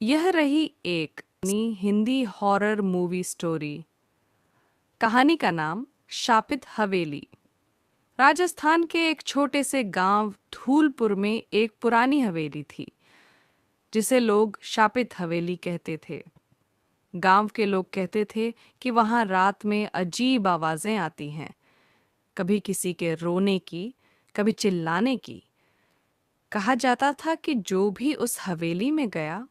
यह रही एक हिंदी हॉरर मूवी स्टोरी। कहानी का नाम शापित हवेली। राजस्थान के एक छोटे से गांव धूलपुर में एक पुरानी हवेली थी जिसे लोग शापित हवेली कहते थे। गांव के लोग कहते थे कि वहां रात में अजीब आवाजें आती हैं, कभी किसी के रोने की, कभी चिल्लाने की। कहा जाता था कि जो भी उस हवेली में गया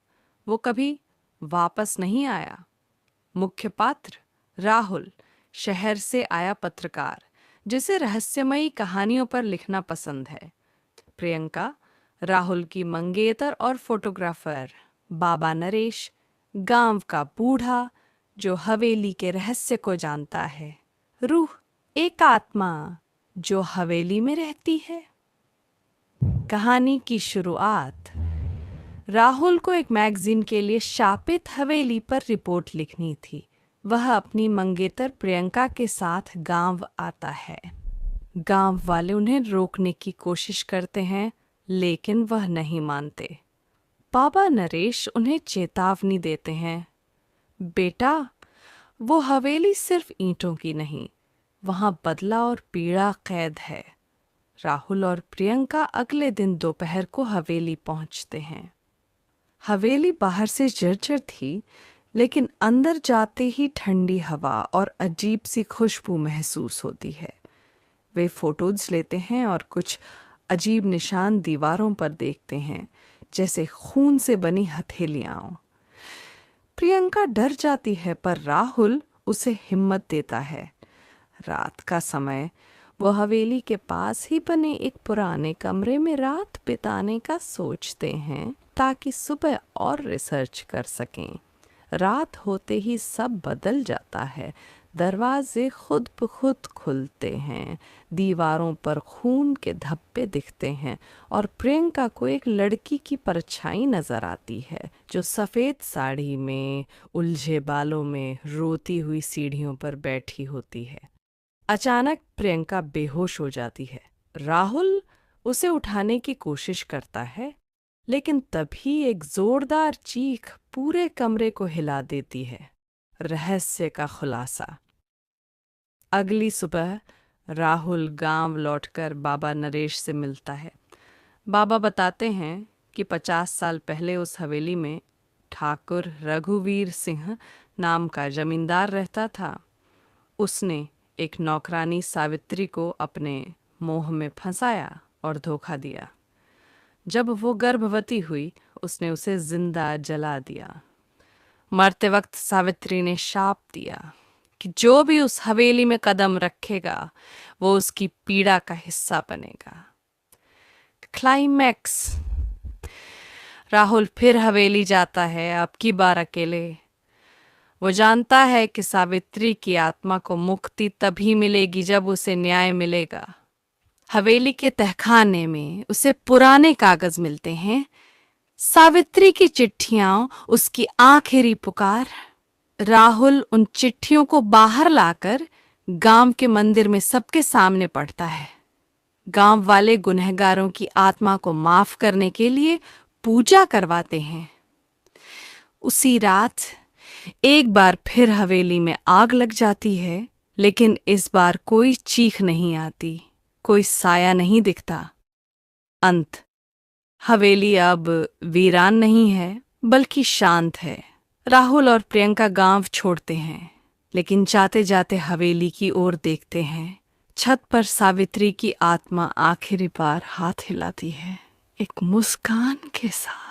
वो कभी वापस नहीं आया। मुख्य पात्र राहुल, शहर से आया पत्रकार जिसे रहस्यमयी कहानियों पर लिखना पसंद है। प्रियंका, राहुल की मंगेतर और फोटोग्राफर। बाबा नरेश, गांव का बूढ़ा जो हवेली के रहस्य को जानता है। रूह, एक आत्मा जो हवेली में रहती है। कहानी की शुरुआत। राहुल को एक मैगजीन के लिए शापित हवेली पर रिपोर्ट लिखनी थी। वह अपनी मंगेतर प्रियंका के साथ गांव आता है। गांव वाले उन्हें रोकने की कोशिश करते हैं, लेकिन वह नहीं मानते। बाबा नरेश उन्हें चेतावनी देते हैं, बेटा, वो हवेली सिर्फ ईंटों की नहीं, वहां बदला और पीड़ा कैद है। राहुल और प्रियंका अगले दिन दोपहर को हवेली पहुंचते हैं। हवेली बाहर से जर्जर थी, लेकिन अंदर जाते ही ठंडी हवा और अजीब सी खुशबू महसूस होती है। वे फोटोज लेते हैं और कुछ अजीब निशान दीवारों पर देखते हैं, जैसे खून से बनी हथेलियां। प्रियंका डर जाती है, पर राहुल उसे हिम्मत देता है। रात का समय वो हवेली के पास ही बने एक पुराने कमरे में रात बिताने का सोचते हैं, ताकि सुबह और रिसर्च कर सकें। रात होते ही सब बदल जाता है। दरवाजे खुद ब खुद खुलते हैं, दीवारों पर खून के धब्बे दिखते हैं और प्रियंका को एक लड़की की परछाई नजर आती है जो सफ़ेद साड़ी में, उलझे बालों में, रोती हुई सीढ़ियों पर बैठी होती है। अचानक प्रियंका बेहोश हो जाती है। राहुल उसे उठाने की कोशिश करता है, लेकिन तभी एक जोरदार चीख पूरे कमरे को हिला देती है। रहस्य का खुलासा। अगली सुबह राहुल गांव लौटकर बाबा नरेश से मिलता है। बाबा बताते हैं कि 50 साल पहले उस हवेली में ठाकुर रघुवीर सिंह नाम का जमींदार रहता था। उसने एक नौकरानी सावित्री को अपने मोह में फंसाया और धोखा दिया। जब वो गर्भवती हुई, उसने उसे जिंदा जला दिया। मरते वक्त सावित्री ने शाप दिया कि जो भी उस हवेली में कदम रखेगा वो उसकी पीड़ा का हिस्सा बनेगा। क्लाइमैक्स। राहुल फिर हवेली जाता है, अब की बार अकेले। वो जानता है कि सावित्री की आत्मा को मुक्ति तभी मिलेगी जब उसे न्याय मिलेगा। हवेली के तहखाने में उसे पुराने कागज मिलते हैं, सावित्री की चिट्ठियां, उसकी आखिरी पुकार। राहुल उन चिट्ठियों को बाहर लाकर गांव के मंदिर में सबके सामने पढ़ता है। गांव वाले गुनहगारों की आत्मा को माफ करने के लिए पूजा करवाते हैं। उसी रात एक बार फिर हवेली में आग लग जाती है, लेकिन इस बार कोई चीख नहीं आती, कोई साया नहीं दिखता। अंत। हवेली अब वीरान नहीं है, बल्कि शांत है। राहुल और प्रियंका गांव छोड़ते हैं, लेकिन जाते जाते हवेली की ओर देखते हैं। छत पर सावित्री की आत्मा आखिरी बार हाथ हिलाती है, एक मुस्कान के साथ।